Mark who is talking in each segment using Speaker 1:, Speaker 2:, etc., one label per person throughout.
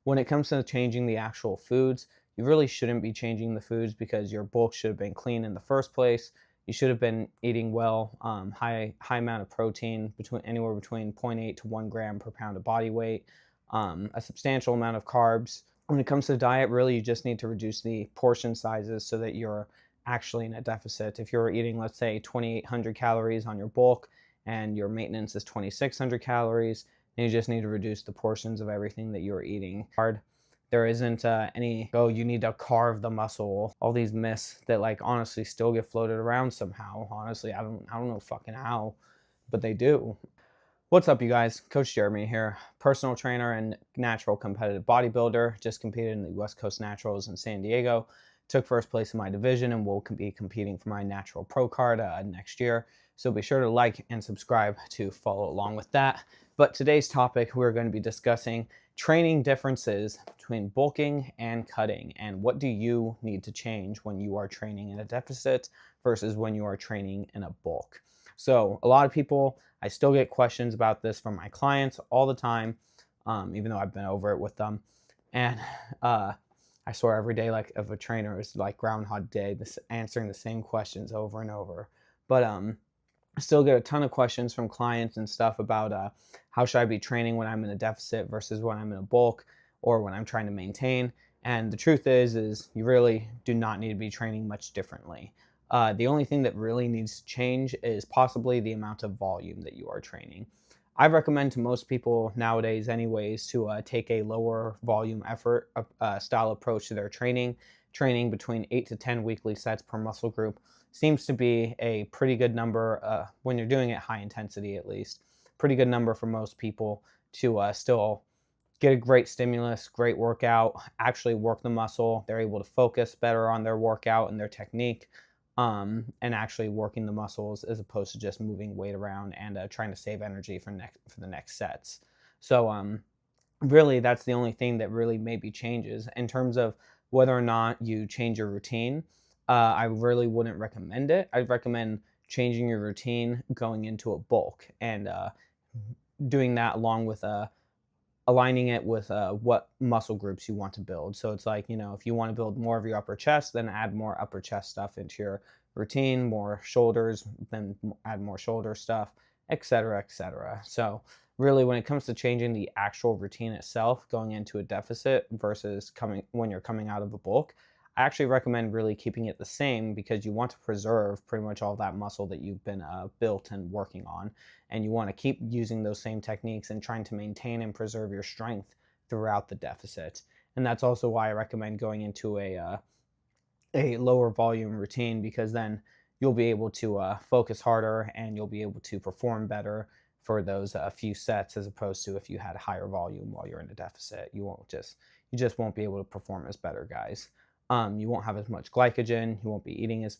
Speaker 1: when it comes to changing the actual foods, you really shouldn't be changing the foods because your bulk should have been clean in the first place. You should have been eating well, high amount of protein, between anywhere between zero point 0.8 to 1 gram per pound of body weight, a substantial amount of carbs. When it comes to diet, really you just need to reduce the portion sizes so that you're actually in a deficit. If you're eating, let's say, 2,800 calories on your bulk and your maintenance is 2,600 calories, then you just need to reduce the portions of everything that you're eating. There isn't any, oh, you need to carve the muscle. All these myths that like honestly still get floated around somehow. Honestly, I don't know fucking how, but they do. What's up, you guys? Coach Jeremy here, personal trainer and natural competitive bodybuilder. Just competed in the West Coast Naturals in San Diego. Took first place in my division and will be competing for my natural pro card next year. So be sure to like and subscribe to follow along with that. But today's topic, we're going to be discussing training differences between bulking and cutting, and what do you need to change when you are training in a deficit versus when you are training in a bulk. So a lot of people, I still get questions about this from my clients all the time, even though I've been over it with them. And I swear every day, like, of a trainer is like Groundhog Day, answering the same questions over and over. But I still get a ton of questions from clients and stuff about how should I be training when I'm in a deficit versus when I'm in a bulk or when I'm trying to maintain. And the truth is you really do not need to be training much differently. The only thing that really needs to change is possibly the amount of volume that you are training. I recommend to most people nowadays anyways to take a lower volume effort style approach to their training. Training between 8 to 10 weekly sets per muscle group seems to be a pretty good number when you're doing it high intensity, at least. Pretty good number for most people to still get a great stimulus, great workout, actually work the muscle. They're able to focus better on their workout and their technique, and actually working the muscles as opposed to just moving weight around and trying to save energy for the next sets. So really, that's the only thing that really maybe changes in terms of whether or not you change your routine. I really wouldn't recommend it. I'd recommend changing your routine going into a bulk and doing that along with aligning it with what muscle groups you want to build. So it's like, if you want to build more of your upper chest, then add more upper chest stuff into your routine, more shoulders, then add more shoulder stuff, etc., etc. So really, when it comes to changing the actual routine itself, going into a deficit versus when you're coming out of a bulk, I actually recommend really keeping it the same because you want to preserve pretty much all that muscle that you've been built and working on. And you want to keep using those same techniques and trying to maintain and preserve your strength throughout the deficit. And that's also why I recommend going into a lower volume routine, because then you'll be able to focus harder and you'll be able to perform better for those few sets, as opposed to if you had higher volume while you're in a deficit. You just won't be able to perform as better, guys. You won't have as much glycogen. You won't be eating as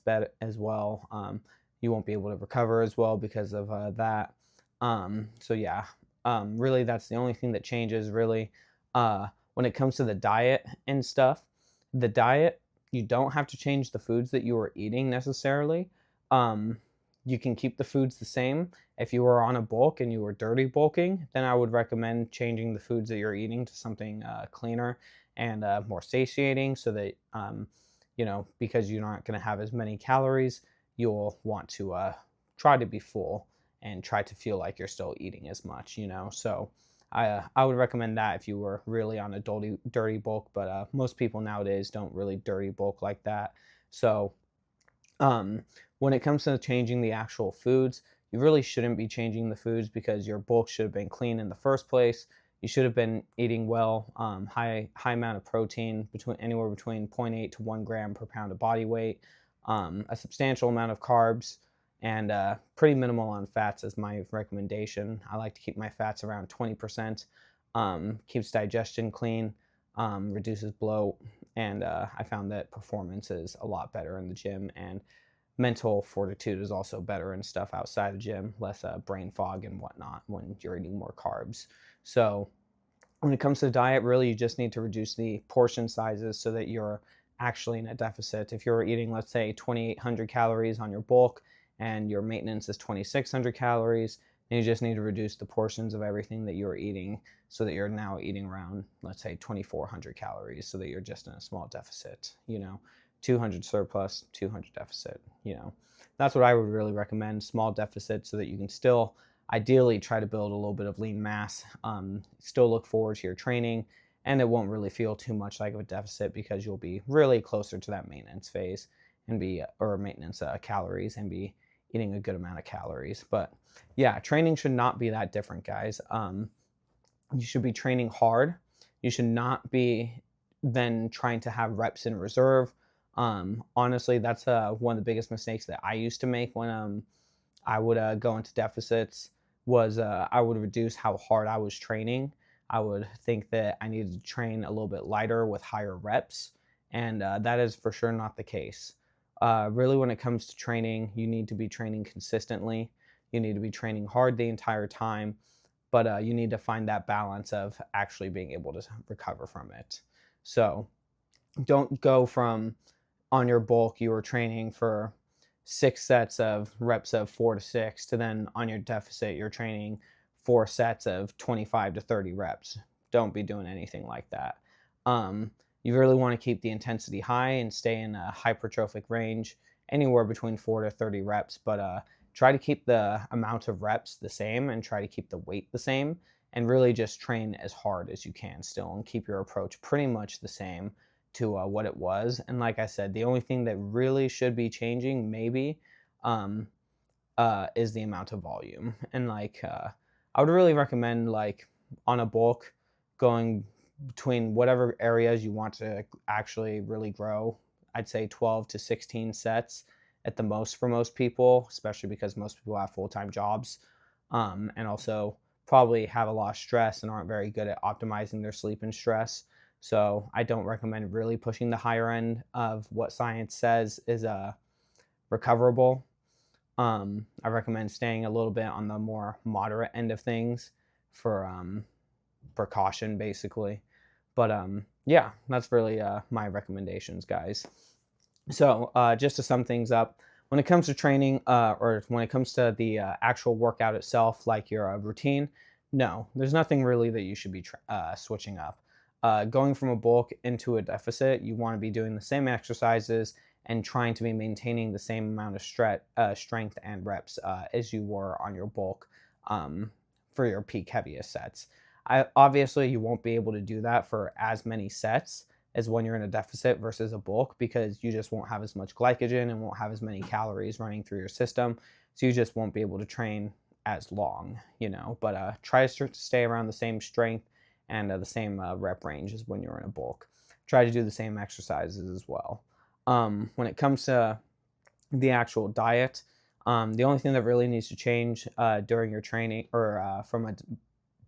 Speaker 1: well. You won't be able to recover as well because of that. So yeah, really that's the only thing that changes really. When it comes to the diet and stuff, the diet, you don't have to change the foods that you are eating necessarily. You can keep the foods the same. If you were on a bulk and you were dirty bulking, then I would recommend changing the foods that you're eating to something cleaner and more satiating, so that because you're not going to have as many calories, you'll want to try to be full and try to feel like you're still eating as much. So I would recommend that if you were really on a dirty bulk, but most people nowadays don't really dirty bulk like that. So when it comes to changing the actual foods, you really shouldn't be changing the foods because your bulk should have been clean in the first place. You should have been eating well, high amount of protein, anywhere between 0.8 to 1 gram per pound of body weight, a substantial amount of carbs, and pretty minimal on fats is my recommendation. I like to keep my fats around 20%. Keeps digestion clean, reduces bloat, and I found that performance is a lot better in the gym, and mental fortitude is also better and stuff outside the gym, less brain fog and whatnot when you're eating more carbs. So when it comes to diet, really you just need to reduce the portion sizes so that you're actually in a deficit. If you're eating, let's say, 2,800 calories on your bulk and your maintenance is 2,600 calories, and you just need to reduce the portions of everything that you're eating so that you're now eating around, let's say, 2,400 calories, so that you're just in a small deficit, 200 surplus, 200 deficit, That's what I would really recommend, small deficit, so that you can still ideally try to build a little bit of lean mass, still look forward to your training, and it won't really feel too much like a deficit because you'll be really closer to that maintenance phase and or maintenance calories, and be eating a good amount of calories. But yeah, training should not be that different, guys. You should be training hard. You should not be then trying to have reps in reserve. Honestly, that's one of the biggest mistakes that I used to make when I would go into deficits. Was I would reduce how hard I was training. I would think that I needed to train a little bit lighter with higher reps, and that is for sure not the case. Really, when it comes to training, you need to be training consistently. You need to be training hard the entire time, but you need to find that balance of actually being able to recover from it. So don't go from, on your bulk, you were training for 6 sets of reps of 4 to 6, to then on your deficit, you're training 4 sets of 25 to 30 reps. Don't be doing anything like that. You really want to keep the intensity high and stay in a hypertrophic range, anywhere between 4 to 30 reps, but try to keep the amount of reps the same and try to keep the weight the same, and really just train as hard as you can still, and keep your approach pretty much the same to what it was. And like I said, the only thing that really should be changing, maybe, is the amount of volume. And I would really recommend, like, on a bulk, going between whatever areas you want to actually really grow. I'd say 12 to 16 sets at the most for most people, especially because most people have full-time jobs, and also probably have a lot of stress and aren't very good at optimizing their sleep and stress. So I don't recommend really pushing the higher end of what science says is recoverable. I recommend staying a little bit on the more moderate end of things for precaution, basically. But yeah, that's really my recommendations, guys. So just to sum things up, when it comes to training, or when it comes to the actual workout itself, like your routine, no, there's nothing really that you should be switching up. Going from a bulk into a deficit, you want to be doing the same exercises and trying to be maintaining the same amount of strength and reps as you were on your bulk, for your peak heaviest sets. Obviously, you won't be able to do that for as many sets as when you're in a deficit versus a bulk, because you just won't have as much glycogen and won't have as many calories running through your system. So you just won't be able to train as long, But try to stay around the same strength and the same rep range as when you're in a bulk. Try to do the same exercises as well. When it comes to the actual diet, the only thing that really needs to change during your training, or from a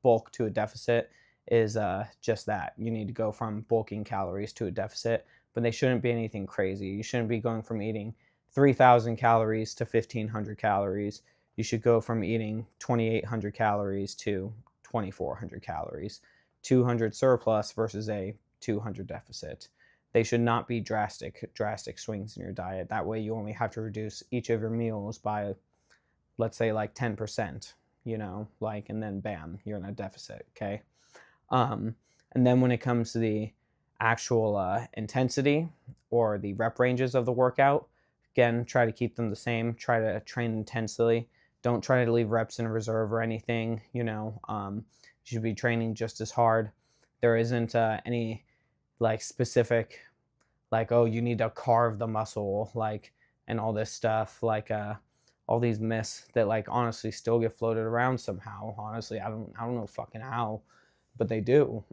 Speaker 1: bulk to a deficit, is just that. You need to go from bulking calories to a deficit, but they shouldn't be anything crazy. You shouldn't be going from eating 3,000 calories to 1,500 calories. You should go from eating 2,800 calories to 2,400 calories. 200 surplus versus a 200 deficit. They should not be drastic swings in your diet. That way you only have to reduce each of your meals by, let's say, like 10%, and then bam, you're in a deficit, okay? And then when it comes to the actual intensity or the rep ranges of the workout, again, try to keep them the same. Try to train intensely. Don't try to leave reps in reserve or anything, You should be training just as hard. There isn't any specific, oh, you need to carve the muscle, and all this stuff, all these myths that honestly still get floated around somehow. Honestly, I don't know fucking how, but they do.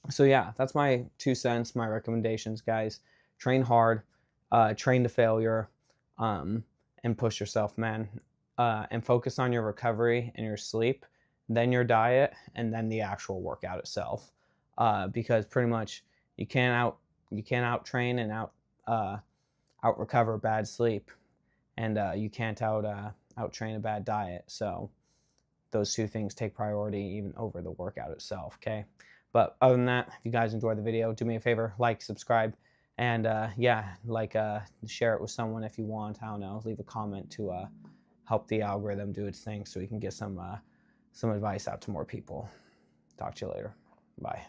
Speaker 1: So yeah, that's my 2 cents, my recommendations, guys. Train hard, train to failure, and push yourself, man. And focus on your recovery and your sleep, then your diet, and then the actual workout itself. Because pretty much you can't out train and out recover bad sleep, and you can't out train a bad diet. So those two things take priority even over the workout itself. Okay, but other than that, if you guys enjoyed the video, do me a favor, like, subscribe, and yeah, share it with someone if you want. I don't know, leave a comment to help the algorithm do its thing so we can get some advice out to more people. Talk to you later. Bye.